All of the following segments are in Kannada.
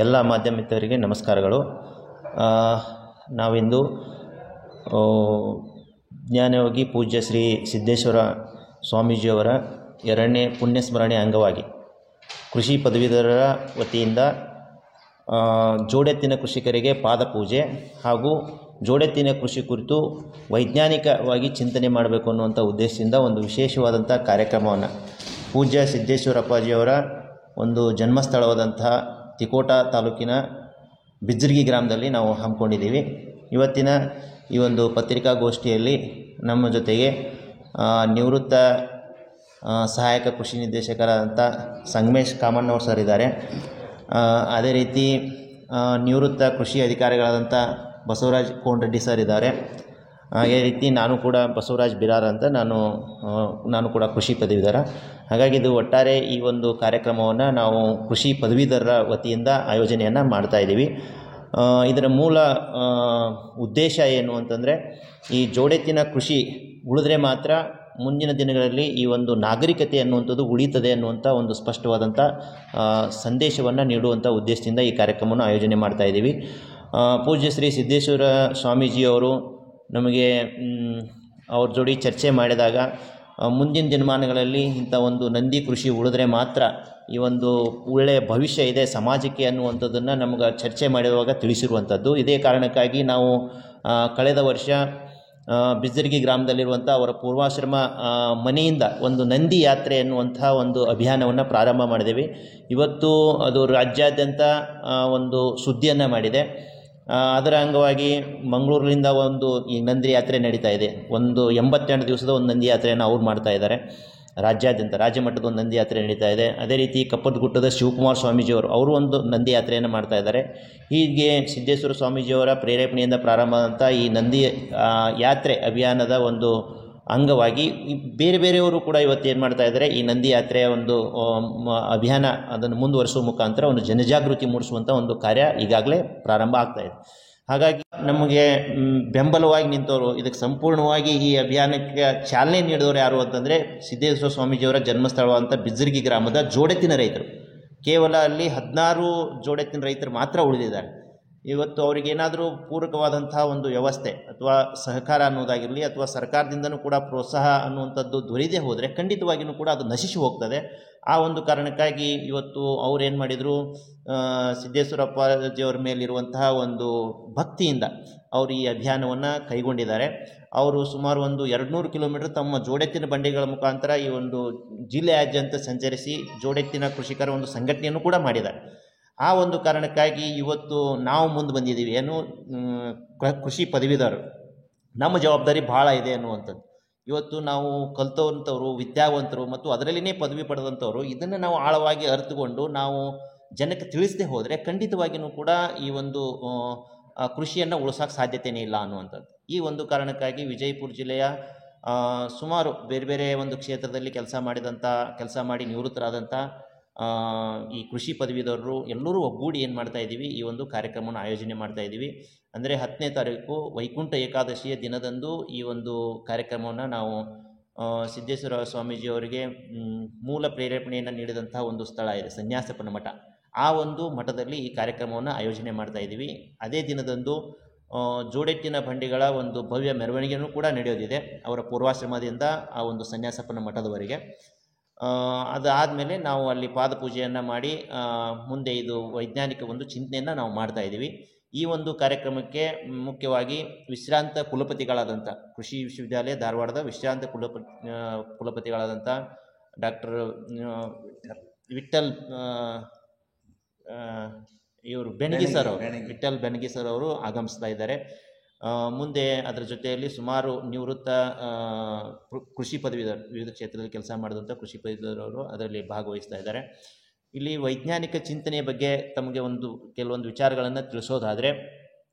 ಎಲ್ಲ ಮಾಧ್ಯಮ ಮಿತ್ರರಿಗೆ ನಮಸ್ಕಾರಗಳು. ನಾವಿಂದು ಜ್ಞಾನಯೋಗಿ ಪೂಜ್ಯ ಶ್ರೀ ಸಿದ್ದೇಶ್ವರ ಸ್ವಾಮೀಜಿಯವರ 2ನೇ ಪುಣ್ಯಸ್ಮರಣೆ ಅಂಗವಾಗಿ ಕೃಷಿ ಪದವೀಧರರ ವತಿಯಿಂದ ಜೋಡೆತ್ತಿನ ಕೃಷಿಕರಿಗೆ ಪಾದಪೂಜೆ ಹಾಗೂ ಜೋಡೆತ್ತಿನ ಕೃಷಿ ಕುರಿತು ವೈಜ್ಞಾನಿಕವಾಗಿ ಚಿಂತನೆ ಮಾಡಬೇಕು ಅನ್ನುವಂಥ ಉದ್ದೇಶದಿಂದ ಒಂದು ವಿಶೇಷವಾದಂಥ ಕಾರ್ಯಕ್ರಮವನ್ನು ಪೂಜ್ಯ ಸಿದ್ದೇಶ್ವರ ಅಪ್ಪಾಜಿಯವರ ಒಂದು ಜನ್ಮಸ್ಥಳವಾದಂತಹ ತಿಕೋಟ ತಾಲೂಕಿನ ಬಿಜ್ಜರ್ಗಿ ಗ್ರಾಮದಲ್ಲಿ ನಾವು ಹಮ್ಮಿಕೊಂಡಿದ್ದೀವಿ. ಇವತ್ತಿನ ಈ ಒಂದು ಪತ್ರಿಕಾಗೋಷ್ಠಿಯಲ್ಲಿ ನಮ್ಮ ಜೊತೆಗೆ ನಿವೃತ್ತ ಸಹಾಯಕ ಕೃಷಿ ನಿರ್ದೇಶಕರಾದಂಥ ಸಂಗಮೇಶ್ ಕಾಮಣ್ಣವ್ರು ಸರ್ ಇದ್ದಾರೆ. ಅದೇ ರೀತಿ ನಿವೃತ್ತ ಕೃಷಿ ಅಧಿಕಾರಿಗಳಾದಂಥ ಬಸವರಾಜ್ ಕೋನರೆಡ್ಡಿ ಸರ್ ಇದ್ದಾರೆ. ಅದೇ ರೀತಿ ನಾನು ಕೂಡ ಬಸವರಾಜ್ ಬಿರಾರ್ ಅಂತ ನಾನು ಕೂಡ ಕೃಷಿ ಪದವೀಧರ. ಹಾಗಾಗಿ ಇದು ಒಟ್ಟಾರೆ ಈ ಒಂದು ಕಾರ್ಯಕ್ರಮವನ್ನು ನಾವು ಕೃಷಿ ಪದವೀಧರರ ವತಿಯಿಂದ ಆಯೋಜನೆಯನ್ನು ಮಾಡ್ತಾಯಿದ್ದೀವಿ. ಇದರ ಮೂಲ ಉದ್ದೇಶ ಏನು ಅಂತಂದರೆ, ಈ ಜೋಡೆತ್ತಿನ ಕೃಷಿ ಉಳಿದ್ರೆ ಮಾತ್ರ ಮುಂದಿನ ದಿನಗಳಲ್ಲಿ ಈ ಒಂದು ನಾಗರಿಕತೆ ಅನ್ನುವಂಥದ್ದು ಉಳಿತದೆ ಅನ್ನುವಂಥ ಒಂದು ಸ್ಪಷ್ಟವಾದಂಥ ಸಂದೇಶವನ್ನು ನೀಡುವಂಥ ಉದ್ದೇಶದಿಂದ ಈ ಕಾರ್ಯಕ್ರಮವನ್ನು ಆಯೋಜನೆ ಮಾಡ್ತಾಯಿದ್ದೀವಿ. ಪೂಜ್ಯ ಶ್ರೀ ಸಿದ್ದೇಶ್ವರ ಸ್ವಾಮೀಜಿಯವರು ನಮಗೆ ಅವ್ರ ಜೋಡಿ ಚರ್ಚೆ ಮಾಡಿದಾಗ ಮುಂದಿನ ದಿನಮಾನಗಳಲ್ಲಿ ಇಂಥ ಒಂದು ನಂದಿ ಕೃಷಿ ಉಳಿದ್ರೆ ಮಾತ್ರ ಈ ಒಂದು ಒಳ್ಳೆಯ ಭವಿಷ್ಯ ಇದೆ ಸಮಾಜಕ್ಕೆ ಅನ್ನುವಂಥದ್ದನ್ನು ನಮಗೆ ಚರ್ಚೆ ಮಾಡಿರುವಾಗ ತಿಳಿಸಿರುವಂಥದ್ದು. ಇದೇ ಕಾರಣಕ್ಕಾಗಿ ನಾವು ಕಳೆದ ವರ್ಷ ಬಿಜ್ಜರ್ಗಿ ಗ್ರಾಮದಲ್ಲಿರುವಂಥ ಅವರ ಪೂರ್ವಾಶ್ರಮ ಮನೆಯಿಂದ ಒಂದು ನಂದಿ ಯಾತ್ರೆ ಎನ್ನುವಂಥ ಒಂದು ಅಭಿಯಾನವನ್ನು ಪ್ರಾರಂಭ ಮಾಡಿದ್ದೀವಿ. ಇವತ್ತು ಅದು ರಾಜ್ಯಾದ್ಯಂತ ಒಂದು ಸುದ್ದಿಯನ್ನು ಮಾಡಿದೆ. ಅದರ ಅಂಗವಾಗಿ ಮಂಗಳೂರಿನಿಂದ ಒಂದು ಈ ನಂದಿ ಯಾತ್ರೆ ನಡೀತಾ ಇದೆ. ಒಂದು 82 ದಿವಸದ ಒಂದು ನಂದಿ ಯಾತ್ರೆಯನ್ನು ಅವ್ರು ಮಾಡ್ತಾ ಇದ್ದಾರೆ. ರಾಜ್ಯಾದ್ಯಂತ ರಾಜ್ಯ ಮಟ್ಟದ ಒಂದು ನಂದಿ ಯಾತ್ರೆ ನಡೀತಾ ಇದೆ. ಅದೇ ರೀತಿ ಕಪ್ಪದಗುಟ್ಟದ ಶಿವಕುಮಾರ ಸ್ವಾಮೀಜಿಯವರು ಅವರು ಒಂದು ನಂದಿ ಯಾತ್ರೆಯನ್ನು ಮಾಡ್ತಾ ಇದ್ದಾರೆ. ಹೀಗೆ ಸಿದ್ದೇಶ್ವರ ಸ್ವಾಮೀಜಿಯವರ ಪ್ರೇರೇಪಣೆಯಿಂದ ಪ್ರಾರಂಭ ಆದಂಥ ಈ ನಂದಿ ಯಾತ್ರೆ ಅಭಿಯಾನದ ಒಂದು ಅಂಗವಾಗಿ ಬೇರೆ ಬೇರೆಯವರು ಕೂಡ ಇವತ್ತು ಏನು ಮಾಡ್ತಾ ಇದ್ದಾರೆ, ಈ ನಂದಿ ಯಾತ್ರೆಯ ಒಂದು ಅಭಿಯಾನ ಅದನ್ನು ಮುಂದುವರಿಸುವ ಮುಖಾಂತರ ಒಂದು ಜನಜಾಗೃತಿ ಮೂಡಿಸುವಂಥ ಒಂದು ಕಾರ್ಯ ಈಗಾಗಲೇ ಪ್ರಾರಂಭ ಆಗ್ತಾಯಿದೆ. ಹಾಗಾಗಿ ನಮಗೆ ಬೆಂಬಲವಾಗಿ ನಿಂತವರು, ಇದಕ್ಕೆ ಸಂಪೂರ್ಣವಾಗಿ ಈ ಅಭಿಯಾನಕ್ಕೆ ಚಾಲನೆ ನೀಡಿದವರು ಯಾರು ಅಂತಂದರೆ ಸಿದ್ದೇಶ್ವರ ಸ್ವಾಮೀಜಿಯವರ ಜನ್ಮಸ್ಥಳವಾದಂಥ ಬಿಜ್ಜರ್ಗಿ ಗ್ರಾಮದ ಜೋಡೆತ್ತಿನ ರೈತರು. ಕೇವಲ ಅಲ್ಲಿ 16 ಜೋಡೆತ್ತಿನ ರೈತರು ಮಾತ್ರ ಉಳಿದಿದ್ದಾರೆ. ಇವತ್ತು ಅವರಿಗೇನಾದರೂ ಪೂರಕವಾದಂಥ ಒಂದು ವ್ಯವಸ್ಥೆ ಅಥವಾ ಸಹಕಾರ ಅನ್ನೋದಾಗಿರಲಿ ಅಥವಾ ಸರ್ಕಾರದಿಂದನೂ ಕೂಡ ಪ್ರೋತ್ಸಾಹ ಅನ್ನುವಂಥದ್ದು ದೊರೆಯದೇ ಹೋದರೆ ಖಂಡಿತವಾಗಿಯೂ ಕೂಡ ಅದು ನಶಿಸಿ ಹೋಗ್ತದೆ. ಆ ಒಂದು ಕಾರಣಕ್ಕಾಗಿ ಇವತ್ತು ಅವ್ರೇನು ಮಾಡಿದರು, ಸಿದ್ದೇಶ್ವರ ಅಪ್ಪಾಜಿಯವರ ಮೇಲಿರುವಂತಹ ಒಂದು ಭಕ್ತಿಯಿಂದ ಅವರು ಈ ಅಭಿಯಾನವನ್ನು ಕೈಗೊಂಡಿದ್ದಾರೆ. ಅವರು ಸುಮಾರು ಒಂದು 200 ಕಿಲೋಮೀಟರ್ ತಮ್ಮ ಜೋಡೆತ್ತಿನ ಬಂಡಿಗಳ ಮುಖಾಂತರ ಈ ಒಂದು ಜಿಲ್ಲೆಯಾದ್ಯಂತ ಸಂಚರಿಸಿ ಜೋಡೆತ್ತಿನ ಕೃಷಿಕರ ಒಂದು ಸಂಘಟನೆಯನ್ನು ಕೂಡ ಮಾಡಿದ್ದಾರೆ. ಆ ಒಂದು ಕಾರಣಕ್ಕಾಗಿ ಇವತ್ತು ನಾವು ಮುಂದೆ ಬಂದಿದ್ದೀವಿ. ಏನು, ಕೃಷಿ ಪದವೀಧರರು ನಮ್ಮ ಜವಾಬ್ದಾರಿ ಭಾಳ ಇದೆ ಅನ್ನುವಂಥದ್ದು. ಇವತ್ತು ನಾವು ಕಲಿತವಂಥವ್ರು, ವಿದ್ಯಾವಂತರು ಮತ್ತು ಅದರಲ್ಲಿನೇ ಪದವಿ ಪಡೆದಂಥವ್ರು ಇದನ್ನು ನಾವು ಆಳವಾಗಿ ಅರಿತುಕೊಂಡು ನಾವು ಜನಕ್ಕೆ ತಿಳಿಸದೆ ಹೋದರೆ ಖಂಡಿತವಾಗಿಯೂ ಕೂಡ ಈ ಒಂದು ಕೃಷಿಯನ್ನು ಉಳಿಸೋಕ್ಕೆ ಸಾಧ್ಯತೆಯೇ ಇಲ್ಲ ಅನ್ನುವಂಥದ್ದು. ಈ ಒಂದು ಕಾರಣಕ್ಕಾಗಿ ವಿಜಯಪುರ ಜಿಲ್ಲೆಯ ಸುಮಾರು ಬೇರೆ ಬೇರೆ ಒಂದು ಕ್ಷೇತ್ರದಲ್ಲಿ ಕೆಲಸ ಮಾಡಿ ನಿವೃತ್ತರಾದಂಥ ಈ ಕೃಷಿ ಪದವೀಧರರು ಎಲ್ಲರೂ ಒಗ್ಗೂಡಿ ಏನು ಮಾಡ್ತಾಯಿದ್ದೀವಿ, ಈ ಒಂದು ಕಾರ್ಯಕ್ರಮವನ್ನು ಆಯೋಜನೆ ಮಾಡ್ತಾಯಿದ್ದೀವಿ. ಅಂದರೆ 10ನೇ ತಾರೀಕು ವೈಕುಂಠ ಏಕಾದಶಿಯ ದಿನದಂದು ಈ ಒಂದು ಕಾರ್ಯಕ್ರಮವನ್ನು ನಾವು ಸಿದ್ದೇಶ್ವರ ಸ್ವಾಮೀಜಿಯವರಿಗೆ ಮೂಲ ಪ್ರೇರೇಪಣೆಯನ್ನು ನೀಡಿದಂತಹ ಒಂದು ಸ್ಥಳ ಇದೆ, ಸನ್ಯಾಸಪ್ಪನ ಮಠ. ಆ ಒಂದು ಮಠದಲ್ಲಿ ಈ ಕಾರ್ಯಕ್ರಮವನ್ನು ಆಯೋಜನೆ ಮಾಡ್ತಾಯಿದ್ದೀವಿ. ಅದೇ ದಿನದಂದು ಜೋಡೆತ್ತಿನ ಬಂಡಿಗಳ ಒಂದು ಭವ್ಯ ಮೆರವಣಿಗೆಯೂ ಕೂಡ ನಡೆಯೋದಿದೆ, ಅವರ ಪೂರ್ವಾಶ್ರಮದಿಂದ ಆ ಒಂದು ಸನ್ಯಾಸಪ್ಪನ ಮಠದವರೆಗೆ. ಅದಾದಮೇಲೆ ನಾವು ಅಲ್ಲಿ ಪಾದಪೂಜೆಯನ್ನು ಮಾಡಿ ಮುಂದೆ ಇದು ವೈಜ್ಞಾನಿಕ ಒಂದು ಚಿಂತನೆಯನ್ನು ನಾವು ಮಾಡ್ತಾಯಿದ್ದೀವಿ. ಈ ಒಂದು ಕಾರ್ಯಕ್ರಮಕ್ಕೆ ಮುಖ್ಯವಾಗಿ ವಿಶ್ರಾಂತ ಕುಲಪತಿಗಳಾದಂಥ ಕೃಷಿ ವಿಶ್ವವಿದ್ಯಾಲಯ ಧಾರವಾಡದ ವಿಶ್ರಾಂತ ಕುಲಪತಿಗಳಾದಂಥ ಡಾಕ್ಟರ್ ವಿಠಲ್ ವಿಠಲ್ ಬೆನಗಿ ಸರ್ ಅವರು ಆಗಮಿಸ್ತಾ ಇದ್ದಾರೆ. ಮುಂದೆ ಅದರ ಜೊತೆಯಲ್ಲಿ ಸುಮಾರು ನಿವೃತ್ತ ಕೃಷಿ ಪದವೀಧರರು, ವಿವಿಧ ಕ್ಷೇತ್ರದಲ್ಲಿ ಕೆಲಸ ಮಾಡಿದಂಥ ಕೃಷಿ ಪದವೀಧರರು ಅದರಲ್ಲಿ ಭಾಗವಹಿಸ್ತಾ ಇದ್ದಾರೆ. ಇಲ್ಲಿ ವೈಜ್ಞಾನಿಕ ಚಿಂತನೆಯ ಬಗ್ಗೆ ತಮಗೆ ಕೆಲವೊಂದು ವಿಚಾರಗಳನ್ನು ತಿಳಿಸೋದಾದರೆ,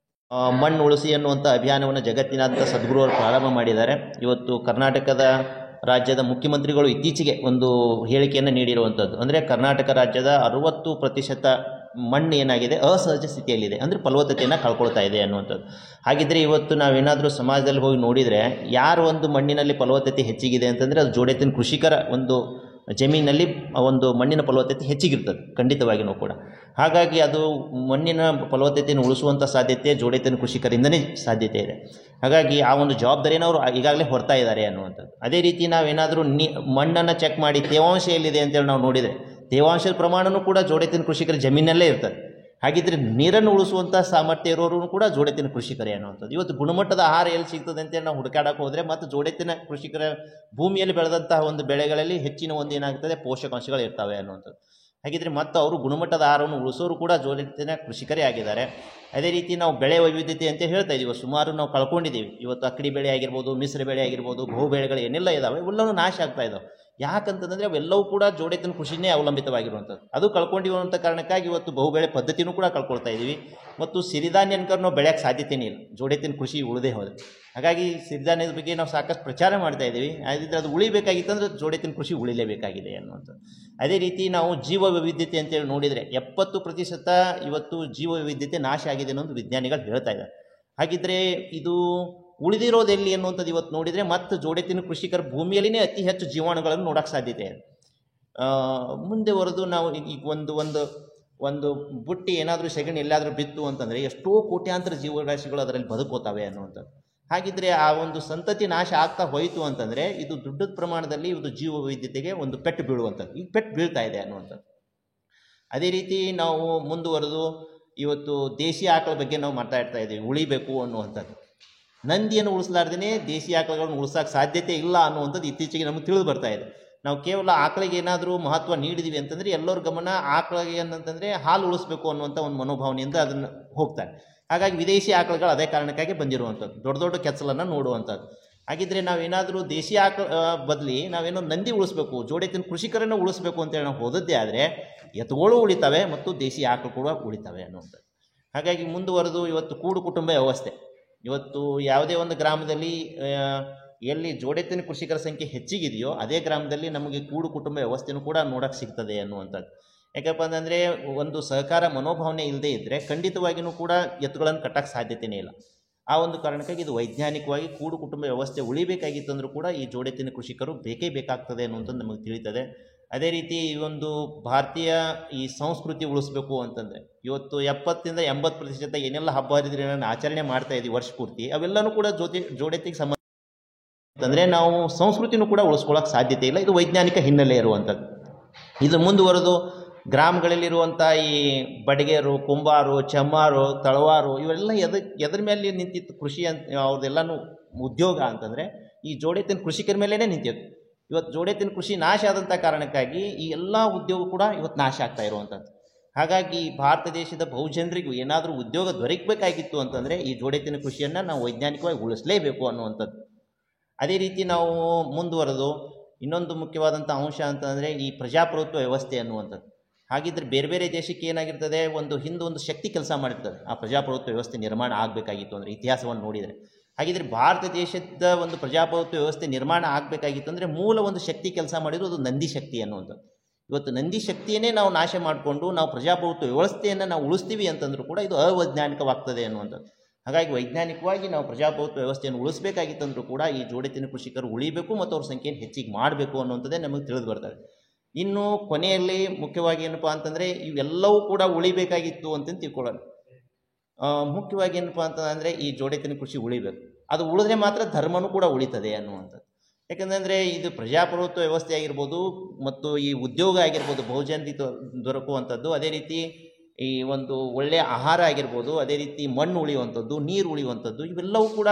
ಮಣ್ಣು ಉಳಿಸಿ ಅನ್ನುವಂಥ ಅಭಿಯಾನವನ್ನು ಜಗತ್ತಿನಾದ್ಯಂತ ಸದ್ಗುರುವರು ಪ್ರಾರಂಭ ಮಾಡಿದ್ದಾರೆ. ಇವತ್ತು ಕರ್ನಾಟಕದ ರಾಜ್ಯದ ಮುಖ್ಯಮಂತ್ರಿಗಳು ಇತ್ತೀಚೆಗೆ ಒಂದು ಹೇಳಿಕೆಯನ್ನು ನೀಡಿರುವಂಥದ್ದು, ಅಂದರೆ ಕರ್ನಾಟಕ ರಾಜ್ಯದ 60% ಮಣ್ಣು ಏನಾಗಿದೆ ಅಸಹಜ ಸ್ಥಿತಿಯಲ್ಲಿದೆ, ಅಂದರೆ ಫಲವತ್ತತೆಯನ್ನು ಕಳ್ಕೊಳ್ತಾ ಇದೆ ಅನ್ನುವಂಥದ್ದು. ಹಾಗಿದ್ದರೆ ಇವತ್ತು ನಾವೇನಾದರೂ ಸಮಾಜದಲ್ಲಿ ಹೋಗಿ ನೋಡಿದರೆ ಯಾರು ಒಂದು ಮಣ್ಣಿನಲ್ಲಿ ಫಲವತ್ತತೆ ಹೆಚ್ಚಿಗಿದೆ ಅಂತಂದರೆ ಅದು ಜೋಡೆತ್ತಿನ ಕೃಷಿಕರ ಒಂದು ಜಮೀನಲ್ಲಿ ಒಂದು ಮಣ್ಣಿನ ಫಲವತ್ತತೆ ಹೆಚ್ಚಿಗಿರ್ತದೆ ಖಂಡಿತವಾಗಿಯೂ ಕೂಡ. ಹಾಗಾಗಿ ಅದು ಮಣ್ಣಿನ ಫಲವತ್ತತೆಯನ್ನು ಉಳಿಸುವಂಥ ಸಾಧ್ಯತೆ ಜೋಡೆತ್ತಿನ ಕೃಷಿಕರಿಂದನೇ ಸಾಧ್ಯತೆ ಇದೆ. ಹಾಗಾಗಿ ಆ ಒಂದು ಜವಾಬ್ದಾರಿಯನ್ನು ಅವರು ಈಗಾಗಲೇ ಹೊರ್ತಾ ಇದ್ದಾರೆ ಅನ್ನುವಂಥದ್ದು. ಅದೇ ರೀತಿ ನಾವೇನಾದರೂ ಮಣ್ಣನ್ನು ಚೆಕ್ ಮಾಡಿ ತೇವಾಂಶ ಎಲ್ಲಿದೆ ಅಂತೇಳಿ ನಾವು ನೋಡಿದರೆ ತೇವಾಂಶದ ಪ್ರಮಾಣವೂ ಕೂಡ ಜೋಡೆತ್ತಿನ ಕೃಷಿಕರ ಜಮೀನಲ್ಲೇ ಇರ್ತದೆ. ಹಾಗಿದ್ರೆ ನೀರನ್ನು ಉಳಿಸುವಂಥ ಸಾಮರ್ಥ್ಯ ಇರೋರು ಕೂಡ ಜೋಡೆತ್ತಿನ ಕೃಷಿಕರೇ ಅನ್ನುವಂಥದ್ದು. ಇವತ್ತು ಗುಣಮಟ್ಟದ ಆಹಾರ ಎಲ್ಲಿ ಸಿಗ್ತದೆ ಅಂತೇಳಿ ನಾವು ಹುಡುಕಾಡಕ್ಕೆ ಹೋದರೆ ಮತ್ತು ಜೋಡೆತ್ತಿನ ಕೃಷಿಕರ ಭೂಮಿಯಲ್ಲಿ ಬೆಳೆದಂತಹ ಒಂದು ಬೆಳೆಗಳಲ್ಲಿ ಹೆಚ್ಚಿನ ಒಂದು ಏನಾಗ್ತದೆ ಪೋಷಕಾಂಶಗಳು ಇರ್ತವೆ ಅನ್ನುವಂಥದ್ದು. ಹಾಗಿದ್ರೆ ಮತ್ತು ಅವರು ಗುಣಮಟ್ಟದ ಆಹಾರವನ್ನು ಉಳಿಸೋರು ಕೂಡ ಜೋಡೆತ್ತಿನ ಕೃಷಿಕರೇ ಆಗಿದ್ದಾರೆ. ಅದೇ ರೀತಿ ನಾವು ಬೆಳೆ ವೈವಿಧ್ಯತೆ ಅಂತ ಹೇಳ್ತಾ ಇದ್ದೀವಿ, ಸುಮಾರು ನಾವು ಕಳ್ಕೊಂಡಿದ್ದೀವಿ. ಇವತ್ತು ಅಕ್ಕಡಿ ಬೆಳೆ ಆಗಿರ್ಬೋದು, ಮಿಶ್ರ ಬೆಳೆ ಆಗಿರ್ಬೋದು, ಬಹು ಬೆಳೆಗಳು ಏನೆಲ್ಲ ಇದ್ದಾವೆ ಇವೆಲ್ಲವೂ ನಾಶ ಆಗ್ತಾ ಇದ್ದಾವೆ. ಯಾಕಂತಂದರೆ ಅವೆಲ್ಲವೂ ಕೂಡ ಜೋಡೆತ್ತಿನ ಕೃಷಿನೇ ಅವಲಂಬಿತವಾಗಿರುವಂಥದ್ದು. ಅದು ಕಳ್ಕೊಂಡಿರುವಂಥ ಕಾರಣಕ್ಕಾಗಿ ಇವತ್ತು ಬಹುಬೆಳೆ ಪದ್ಧತಿನೂ ಕೂಡ ಕಳ್ಕೊಳ್ತಾ ಇದ್ದೀವಿ. ಮತ್ತು ಸಿರಿಧಾನ್ಯ ಅನ್ಕೊಂಡು ನಾವು ಬೆಳೆಯೋಕ್ಕೆ ಸಾಧ್ಯತೆಯೇ ಇಲ್ಲ, ಜೋಡೆತ್ತಿನ ಕೃಷಿ ಉಳಿದೇ ಹೋದೆ. ಹಾಗಾಗಿ ಸಿರಿಧಾನ್ಯದ ಬಗ್ಗೆ ನಾವು ಸಾಕಷ್ಟು ಪ್ರಚಾರ ಮಾಡ್ತಾ ಇದ್ದೀವಿ. ಹಾಗಿದ್ರೆ ಅದು ಉಳಿಬೇಕಾಗಿತ್ತಂದ್ರೆ ಜೋಡೆತ್ತಿನ ಕೃಷಿ ಉಳಿಲೇಬೇಕಾಗಿದೆ ಅನ್ನುವಂಥದ್ದು. ಅದೇ ರೀತಿ ನಾವು ಜೀವ ವೈವಿಧ್ಯತೆ ಅಂತೇಳಿ ನೋಡಿದರೆ 70% ಇವತ್ತು ಜೀವ ವೈವಿಧ್ಯತೆ ನಾಶ ಆಗಿದೆ ಅನ್ನೋದು ವಿಜ್ಞಾನಿಗಳು ಹೇಳ್ತಾ ಇದ್ದಾರೆ. ಹಾಗಿದ್ರೆ ಇದು ಉಳಿದಿರೋದೆಲ್ಲಿ ಅನ್ನುವಂಥದ್ದು ಇವತ್ತು ನೋಡಿದರೆ ಮತ್ತು ಜೋಡೆತ್ತಿನ ಕೃಷಿಕರ ಭೂಮಿಯಲ್ಲಿನೇ ಅತಿ ಹೆಚ್ಚು ಜೀವಾಣುಗಳನ್ನು ನೋಡೋಕ್ಕೆ ಸಾಧ್ಯತೆ ಇದೆ. ಮುಂದೆ ಹೊರದು ನಾವು ಈಗ ಒಂದು ಬುಟ್ಟಿ ಏನಾದರೂ ಸೆಗಣಿ ಎಲ್ಲಾದರೂ ಬಿತ್ತು ಅಂತಂದರೆ ಎಷ್ಟೋ ಕೋಟ್ಯಾಂತರ ಜೀವರಾಶಿಗಳು ಅದರಲ್ಲಿ ಬದುಕೋತಾವೆ ಅನ್ನುವಂಥದ್ದು. ಹಾಗಿದ್ರೆ ಆ ಒಂದು ಸಂತತಿ ನಾಶ ಆಗ್ತಾ ಹೋಯಿತು ಅಂತಂದರೆ ಇದು ದೊಡ್ಡ ಪ್ರಮಾಣದಲ್ಲಿ ಇದು ಜೀವ ವೈವಿಧ್ಯತೆಗೆ ಒಂದು ಪೆಟ್ಟು ಬೀಳುವಂಥದ್ದು. ಈಗ ಪೆಟ್ಟು ಬೀಳ್ತಾ ಇದೆ ಅನ್ನುವಂಥದ್ದು. ಅದೇ ರೀತಿ ನಾವು ಮುಂದುವರೆದು ಇವತ್ತು ದೇಶಿ ಆಕಳ ಬಗ್ಗೆ ನಾವು ಮಾತಾಡ್ತಾ ಇದ್ದೀವಿ, ಉಳಿಬೇಕು ಅನ್ನುವಂಥದ್ದು. ನಂದಿಯನ್ನು ಉಳಿಸಲಾರ್ದೇ ದೇಶಿ ಆಕಳುಗಳನ್ನು ಉಳಿಸೋಕ್ಕೆ ಸಾಧ್ಯತೆ ಇಲ್ಲ ಅನ್ನುವಂಥದ್ದು ಇತ್ತೀಚೆಗೆ ನಮಗೆ ತಿಳಿದು ಬರ್ತಾ ಇದೆ. ನಾವು ಕೇವಲ ಆಕಳಿಗೆ ಏನಾದರೂ ಮಹತ್ವ ನೀಡಿದ್ದೀವಿ ಅಂತಂದರೆ ಎಲ್ಲರ ಗಮನ ಆಕಳಿಗೆ ಏನಂತಂದರೆ ಹಾಲು ಉಳಿಸ್ಬೇಕು ಅನ್ನುವಂಥ ಒಂದು ಮನೋಭಾವನೆಯಿಂದ ಅದನ್ನು ಹೋಗ್ತಾರೆ. ಹಾಗಾಗಿ ವಿದೇಶಿ ಆಕಳುಗಳು ಅದೇ ಕಾರಣಕ್ಕಾಗಿ ಬಂದಿರುವಂಥದ್ದು, ದೊಡ್ಡ ದೊಡ್ಡ ಕೆಚ್ಚಲನ್ನು ನೋಡುವಂಥದ್ದು. ಹಾಗಿದ್ರೆ ನಾವೇನಾದರೂ ದೇಶಿ ಆಕಳ ಬದಲಿ ನಾವೇನೋ ನಂದಿ ಉಳಿಸ್ಬೇಕು, ಜೋಡೆತ್ತಿನ ಕೃಷಿಕರನ್ನು ಉಳಿಸ್ಬೇಕು ಅಂತೇಳಿ ನಾವು ಹೋದದ್ದೇ ಆದರೆ ಎತ್ತುಗಳು ಉಳಿತವೆ ಮತ್ತು ದೇಶಿ ಆಕಳು ಕೂಡ ಉಳಿತವೆ ಅನ್ನುವಂಥದ್ದು. ಹಾಗಾಗಿ ಮುಂದುವರೆದು ಇವತ್ತು ಕೂಡು ಕುಟುಂಬ ವ್ಯವಸ್ಥೆ, ಇವತ್ತು ಯಾವುದೇ ಒಂದು ಗ್ರಾಮದಲ್ಲಿ ಎಲ್ಲಿ ಜೋಡೆತ್ತಿನ ಕೃಷಿಕರ ಸಂಖ್ಯೆ ಹೆಚ್ಚಿಗಿದೆಯೋ ಅದೇ ಗ್ರಾಮದಲ್ಲಿ ನಮಗೆ ಕೂಡು ಕುಟುಂಬ ವ್ಯವಸ್ಥೆನೂ ಕೂಡ ನೋಡೋಕ್ಕೆ ಸಿಗ್ತದೆ ಅನ್ನುವಂಥದ್ದು. ಯಾಕಪ್ಪ ಅಂತಂದರೆ ಒಂದು ಸಹಕಾರ ಮನೋಭಾವನೆ ಇಲ್ಲದೇ ಇದ್ದರೆ ಖಂಡಿತವಾಗಿಯೂ ಕೂಡ ಎತ್ತುಗಳನ್ನು ಕಟ್ಟೋಕ್ಕೆ ಸಾಧ್ಯತೆಯೇ ಇಲ್ಲ. ಆ ಒಂದು ಕಾರಣಕ್ಕಾಗಿ ಇದು ವೈಜ್ಞಾನಿಕವಾಗಿ ಕೂಡು ಕುಟುಂಬ ವ್ಯವಸ್ಥೆ ಉಳಿಬೇಕಾಗಿತ್ತಂದ್ರೂ ಕೂಡ ಈ ಜೋಡೆತ್ತಿನ ಕೃಷಿಕರು ಬೇಕೇ ಬೇಕಾಗ್ತದೆ ಅನ್ನುವಂಥದ್ದು ನಮಗೆ ತಿಳಿತದೆ. ಅದೇ ರೀತಿ ಈ ಒಂದು ಭಾರತೀಯ ಈ ಸಂಸ್ಕೃತಿ ಉಳಿಸ್ಬೇಕು ಅಂತಂದರೆ ಇವತ್ತು 70-80% ಏನೆಲ್ಲ ಹಬ್ಬ ಹರಿದಿನಗಳನ್ನು ಆಚರಣೆ ಮಾಡ್ತಾ ಇದ್ದೀವಿ ವರ್ಷ ಪೂರ್ತಿ, ಅವೆಲ್ಲವೂ ಕೂಡ ಜೋಡೆತ್ತಿಗೆ ಸಂಬಂಧ ಅಂತಂದರೆ ನಾವು ಸಂಸ್ಕೃತಿನೂ ಕೂಡ ಉಳಿಸ್ಕೊಳ್ಳೋಕೆ ಸಾಧ್ಯತೆ ಇಲ್ಲ. ಇದು ವೈಜ್ಞಾನಿಕ ಹಿನ್ನೆಲೆ ಇರುವಂಥದ್ದು. ಇದು ಮುಂದುವರೆದು ಗ್ರಾಮಗಳಲ್ಲಿರುವಂಥ ಈ ಬಡಿಗೆರು, ಕುಂಬಾರು, ಚಮ್ಮಾರು, ತಳವಾರು ಇವೆಲ್ಲ ಎದ್ರ ಮೇಲೆ ನಿಂತಿತ್ತು ಕೃಷಿ ಅಂತ ಅವ್ರದ್ದೆಲ್ಲನೂ ಉದ್ಯೋಗ ಅಂತಂದರೆ ಈ ಜೋಡೆತ್ತಿನ ಕೃಷಿಕರ ಮೇಲೇ ನಿಂತಿತ್ತು. ಇವತ್ತು ಜೋಡೆತ್ತಿನ ಕೃಷಿ ನಾಶ ಆದಂಥ ಕಾರಣಕ್ಕಾಗಿ ಈ ಎಲ್ಲ ಉದ್ಯೋಗ ಕೂಡ ಇವತ್ತು ನಾಶ ಆಗ್ತಾ ಇರುವಂಥದ್ದು. ಹಾಗಾಗಿ ಭಾರತ ದೇಶದ ಬಹುಜನರಿಗೂ ಏನಾದರೂ ಉದ್ಯೋಗ ದೊರಕಬೇಕಾಗಿತ್ತು ಅಂತಂದರೆ ಈ ಜೋಡೆತ್ತಿನ ಕೃಷಿಯನ್ನು ನಾವು ವೈಜ್ಞಾನಿಕವಾಗಿ ಉಳಿಸಲೇಬೇಕು ಅನ್ನುವಂಥದ್ದು. ಅದೇ ರೀತಿ ನಾವು ಮುಂದುವರೆದು ಇನ್ನೊಂದು ಮುಖ್ಯವಾದಂಥ ಅಂಶ ಅಂತಂದರೆ ಈ ಪ್ರಜಾಪ್ರಭುತ್ವ ವ್ಯವಸ್ಥೆ ಅನ್ನುವಂಥದ್ದು. ಹಾಗಿದ್ರೆ ಬೇರೆ ಬೇರೆ ದೇಶಕ್ಕೆ ಏನಾಗಿರ್ತದೆ, ಹಿಂದೊಂದು ಶಕ್ತಿ ಕೆಲಸ ಮಾಡಿರ್ತದೆ ಆ ಪ್ರಜಾಪ್ರಭುತ್ವ ವ್ಯವಸ್ಥೆ ನಿರ್ಮಾಣ ಆಗಬೇಕಾಗಿತ್ತು ಅಂದರೆ ಇತಿಹಾಸವನ್ನು ನೋಡಿದರೆ. ಹಾಗಿದ್ರೆ ಭಾರತ ದೇಶದ ಒಂದು ಪ್ರಜಾಪ್ರಭುತ್ವ ವ್ಯವಸ್ಥೆ ನಿರ್ಮಾಣ ಆಗಬೇಕಾಗಿತ್ತು ಅಂದರೆ ಮೂಲ ಒಂದು ಶಕ್ತಿ ಕೆಲಸ ಮಾಡಿರೋದು ಅದು ನಂದಿ ಶಕ್ತಿ ಅನ್ನುವಂಥದ್ದು. ಇವತ್ತು ನಂದಿ ಶಕ್ತಿಯನ್ನೇ ನಾವು ನಾಶ ಮಾಡಿಕೊಂಡು ನಾವು ಪ್ರಜಾಪ್ರಭುತ್ವ ವ್ಯವಸ್ಥೆಯನ್ನು ನಾವು ಉಳಿಸ್ತೀವಿ ಅಂತಂದ್ರೂ ಕೂಡ ಇದು ಅವೈಜ್ಞಾನಿಕವಾಗ್ತದೆ ಅನ್ನುವಂಥದ್ದು. ಹಾಗಾಗಿ ವೈಜ್ಞಾನಿಕವಾಗಿ ನಾವು ಪ್ರಜಾಪ್ರಭುತ್ವ ವ್ಯವಸ್ಥೆಯನ್ನು ಉಳಿಸಬೇಕಾಗಿತ್ತಂದ್ರೂ ಕೂಡ ಈ ಜೋಡೆತ್ತಿನ ಕೃಷಿಕರು ಉಳಿಬೇಕು ಮತ್ತು ಅವ್ರ ಸಂಖ್ಯೆಯನ್ನು ಹೆಚ್ಚಿಗೆ ಮಾಡಬೇಕು ಅನ್ನುವಂಥದ್ದೇ ನಮಗೆ ತಿಳಿದು ಬರ್ತದೆ. ಇನ್ನು ಕೊನೆಯಲ್ಲಿ ಮುಖ್ಯವಾಗಿ ಏನಪ್ಪ ಅಂತಂದರೆ ಇವೆಲ್ಲವೂ ಕೂಡ ಉಳಿಬೇಕಾಗಿತ್ತು ಅಂತ ತಿಳ್ಕೊಳ್ಳೋಣ. ಮುಖ್ಯವಾಗಿ ಏನಪ್ಪ ಅಂತಂದರೆ ಈ ಜೋಡೆತ್ತಿನ ಕೃಷಿ ಉಳಿಬೇಕು, ಅದು ಉಳಿದ್ರೆ ಮಾತ್ರ ಧರ್ಮನೂ ಕೂಡ ಉಳಿತದೆ ಅನ್ನುವಂಥದ್ದು. ಯಾಕಂದರೆ ಇದು ಪ್ರಜಾಪ್ರಭುತ್ವ ವ್ಯವಸ್ಥೆ ಆಗಿರ್ಬೋದು ಮತ್ತು ಈ ಉದ್ಯೋಗ ಆಗಿರ್ಬೋದು ಬಹುಜನರಿಗೆ ದೊರಕುವಂಥದ್ದು, ಅದೇ ರೀತಿ ಈ ಒಂದು ಒಳ್ಳೆಯ ಆಹಾರ ಆಗಿರ್ಬೋದು, ಅದೇ ರೀತಿ ಮಣ್ಣು ಉಳಿಯುವಂಥದ್ದು, ನೀರು ಉಳಿಯುವಂಥದ್ದು, ಇವೆಲ್ಲವೂ ಕೂಡ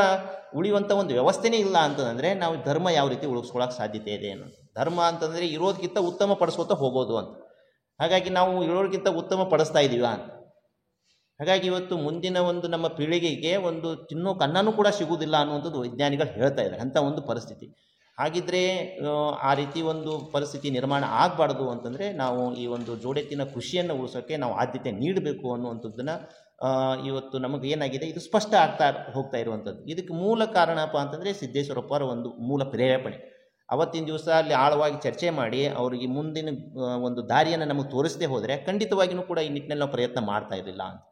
ಉಳಿಯುವಂಥ ಒಂದು ವ್ಯವಸ್ಥೆನೇ ಇಲ್ಲ ಅಂತಂದರೆ ನಾವು ಧರ್ಮ ಯಾವ ರೀತಿ ಉಳಿಸ್ಕೊಳ್ಳೋಕೆ ಸಾಧ್ಯತೆ ಇದೆ ಅನ್ನೋದು. ಧರ್ಮ ಅಂತಂದರೆ ಇರೋದಕ್ಕಿಂತ ಉತ್ತಮ ಪಡಿಸ್ಕೊತಾ ಹೋಗೋದು ಅಂತ. ಹಾಗಾಗಿ ನಾವು ಇರೋದಕ್ಕಿಂತ ಉತ್ತಮ ಪಡಿಸ್ತಾ ಇದ್ದೀವ ಅಂತ. ಹಾಗಾಗಿ ಇವತ್ತು ಮುಂದಿನ ಒಂದು ನಮ್ಮ ಪೀಳಿಗೆಗೆ ಒಂದು ತಿನ್ನೋಕೆ ಅನ್ನನೂ ಕೂಡ ಸಿಗುವುದಿಲ್ಲ ಅನ್ನುವಂಥದ್ದು ವಿಜ್ಞಾನಿಗಳು ಹೇಳ್ತಾ ಇದ್ದಾರೆ, ಅಂಥ ಒಂದು ಪರಿಸ್ಥಿತಿ. ಹಾಗಿದ್ರೆ ಆ ರೀತಿ ಒಂದು ಪರಿಸ್ಥಿತಿ ನಿರ್ಮಾಣ ಆಗಬಾರ್ದು ಅಂತಂದರೆ ನಾವು ಈ ಒಂದು ಜೋಡೆತ್ತಿನ ಕೃಷಿಯನ್ನು ಉಳಿಸೋಕ್ಕೆ ನಾವು ಆದ್ಯತೆ ನೀಡಬೇಕು ಅನ್ನುವಂಥದ್ದನ್ನು ಇವತ್ತು ನಮಗೆ ಏನಾಗಿದೆ ಇದು ಸ್ಪಷ್ಟ ಆಗ್ತಾ ಹೋಗ್ತಾ ಇರುವಂಥದ್ದು. ಇದಕ್ಕೆ ಮೂಲ ಕಾರಣಪ್ಪ ಅಂತಂದರೆ ಸಿದ್ದೇಶ್ವರಪ್ಪರ ಒಂದು ಮೂಲ ಪ್ರೇರೇಪಣೆ. ಅವತ್ತಿನ ದಿವಸ ಅಲ್ಲಿ ಆಳವಾಗಿ ಚರ್ಚೆ ಮಾಡಿ ಅವರಿಗೆ ಮುಂದಿನ ಒಂದು ದಾರಿಯನ್ನು ನಮಗೆ ತೋರಿಸದೇ ಹೋದರೆ ಖಂಡಿತವಾಗಿಯೂ ಕೂಡ ಈ ನಿಟ್ಟಿನಲ್ಲಿ ನಾವು ಪ್ರಯತ್ನ ಮಾಡ್ತಾ ಇರಲಿಲ್ಲ ಅಂತ.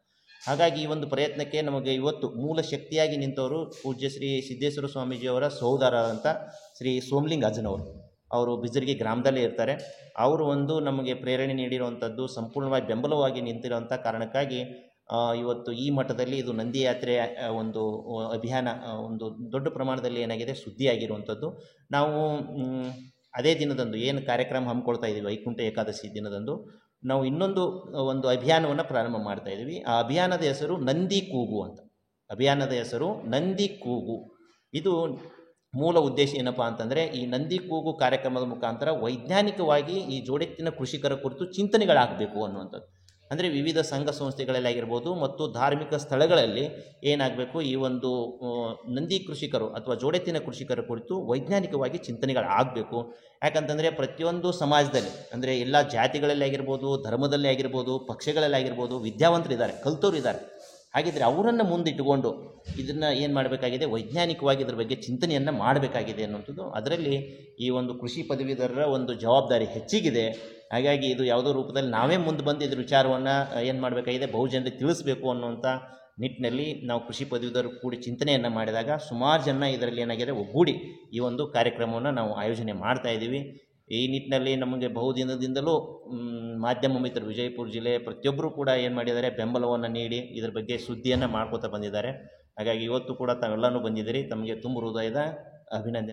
ಹಾಗಾಗಿ ಈ ಒಂದು ಪ್ರಯತ್ನಕ್ಕೆ ನಮಗೆ ಇವತ್ತು ಮೂಲ ಶಕ್ತಿಯಾಗಿ ನಿಂತವರು ಪೂಜ್ಯ ಶ್ರೀ ಸಿದ್ದೇಶ್ವರ ಸ್ವಾಮೀಜಿಯವರ ಸಹೋದರ ಅಂತ ಶ್ರೀ ಸೋಮಲಿಂಗ ಅಜ್ಜನವರು. ಅವರು ಬಿಜರ್ಗಿ ಗ್ರಾಮದಲ್ಲೇ ಇರ್ತಾರೆ. ಅವರು ಒಂದು ನಮಗೆ ಪ್ರೇರಣೆ ನೀಡಿರುವಂಥದ್ದು, ಸಂಪೂರ್ಣವಾಗಿ ಬೆಂಬಲವಾಗಿ ನಿಂತಿರುವಂಥ ಕಾರಣಕ್ಕಾಗಿ ಇವತ್ತು ಈ ಮಟ್ಟದಲ್ಲಿ ಇದು ನಂದಿ ಯಾತ್ರೆ ಒಂದು ಅಭಿಯಾನ ಒಂದು ದೊಡ್ಡ ಪ್ರಮಾಣದಲ್ಲಿ ಏನಾಗಿದೆ ಸುದ್ದಿಯಾಗಿರುವಂಥದ್ದು. ನಾವು ಅದೇ ದಿನದಂದು ಏನು ಕಾರ್ಯಕ್ರಮ ಹಮ್ಮಿಕೊಳ್ತಾ ಇದ್ದೀವಿ, ವೈಕುಂಠ ಏಕಾದಶಿ ದಿನದಂದು ನಾವು ಇನ್ನೊಂದು ಒಂದು ಅಭಿಯಾನವನ್ನು ಪ್ರಾರಂಭ ಮಾಡ್ತಾ ಇದ್ದೀವಿ. ಆ ಅಭಿಯಾನದ ಹೆಸರು ನಂದಿ ಕೂಗು ಅಂತ. ಅಭಿಯಾನದ ಹೆಸರು ನಂದಿ ಕೂಗು. ಇದು ಮೂಲ ಉದ್ದೇಶ ಏನಪ್ಪ ಅಂತಂದರೆ, ಈ ನಂದಿ ಕೂಗು ಕಾರ್ಯಕ್ರಮದ ಮುಖಾಂತರ ವೈಜ್ಞಾನಿಕವಾಗಿ ಈ ಜೋಡೆತ್ತಿನ ಕೃಷಿಕರ ಕುರಿತು ಚಿಂತನೆಗಳಾಗಬೇಕು ಅನ್ನುವಂಥದ್ದು. ಅಂದರೆ ವಿವಿಧ ಸಂಘ ಸಂಸ್ಥೆಗಳಲ್ಲಿ ಆಗಿರ್ಬೋದು ಮತ್ತು ಧಾರ್ಮಿಕ ಸ್ಥಳಗಳಲ್ಲಿ ಏನಾಗಬೇಕು, ಈ ಒಂದು ನಂದಿ ಕೃಷಿಕರು ಅಥವಾ ಜೋಡೆತ್ತಿನ ಕೃಷಿಕರ ಕುರಿತು ವೈಜ್ಞಾನಿಕವಾಗಿ ಚಿಂತನೆಗಳಾಗಬೇಕು. ಯಾಕಂತಂದರೆ ಪ್ರತಿಯೊಂದು ಸಮಾಜದಲ್ಲಿ, ಅಂದರೆ ಎಲ್ಲ ಜಾತಿಗಳಲ್ಲಿ ಆಗಿರ್ಬೋದು, ಧರ್ಮದಲ್ಲಿ ಆಗಿರ್ಬೋದು, ಪಕ್ಷಗಳಲ್ಲಿ ಆಗಿರ್ಬೋದು ವಿದ್ಯಾವಂತರಿದ್ದಾರೆ, ಕಲ್ತವ್ರು ಇದ್ದಾರೆ. ಹಾಗಿದ್ರೆ ಅವರನ್ನು ಮುಂದಿಟ್ಟುಕೊಂಡು ಇದನ್ನು ಏನು ಮಾಡಬೇಕಾಗಿದೆ, ವೈಜ್ಞಾನಿಕವಾಗಿ ಇದರ ಬಗ್ಗೆ ಚಿಂತನೆಯನ್ನು ಮಾಡಬೇಕಾಗಿದೆ ಅನ್ನುವಂಥದ್ದು. ಅದರಲ್ಲಿ ಈ ಒಂದು ಕೃಷಿ ಪದವೀಧರರ ಒಂದು ಜವಾಬ್ದಾರಿ ಹೆಚ್ಚಿಗಿದೆ. ಹಾಗಾಗಿ ಇದು ಯಾವುದೋ ರೂಪದಲ್ಲಿ ನಾವೇ ಮುಂದೆ ಬಂದು ಇದ್ರ ವಿಚಾರವನ್ನು ಏನು ಮಾಡಬೇಕಾಗಿದೆ, ಬಹುಜನರಿಗೆ ತಿಳಿಸಬೇಕು ಅನ್ನುವಂಥ ನಿಟ್ಟಿನಲ್ಲಿ ನಾವು ಕೃಷಿ ಪದವೀಧರರು ಕೂಡಿ ಚಿಂತನೆಯನ್ನು ಮಾಡಿದಾಗ ಸುಮಾರು ಜನ ಇದರಲ್ಲಿ ಏನಾಗಿದೆ ಒಗ್ಗೂಡಿ ಈ ಒಂದು ಕಾರ್ಯಕ್ರಮವನ್ನು ನಾವು ಆಯೋಜನೆ ಮಾಡ್ತಾ ಇದ್ದೀವಿ. ಈ ನಿಟ್ಟಿನಲ್ಲಿ ನಮಗೆ ಬಹುದಿನದಿಂದಲೂ ಮಾಧ್ಯಮ ಮಿತ್ರರು ವಿಜಯಪುರ ಜಿಲ್ಲೆ ಪ್ರತಿಯೊಬ್ಬರು ಕೂಡ ಏನು ಮಾಡಿದ್ದಾರೆ, ಬೆಂಬಲವನ್ನು ನೀಡಿ ಇದರ ಬಗ್ಗೆ ಸುದ್ದಿಯನ್ನು ಮಾಡ್ಕೋತಾ ಬಂದಿದ್ದಾರೆ. ಹಾಗಾಗಿ ಇವತ್ತು ಕೂಡ ತಾವೆಲ್ಲನೂ ಬಂದಿದ್ದೀರಿ, ತಮಗೆ ತುಂಬ ಹೃದಯದ ಅಭಿನಂದನೆ.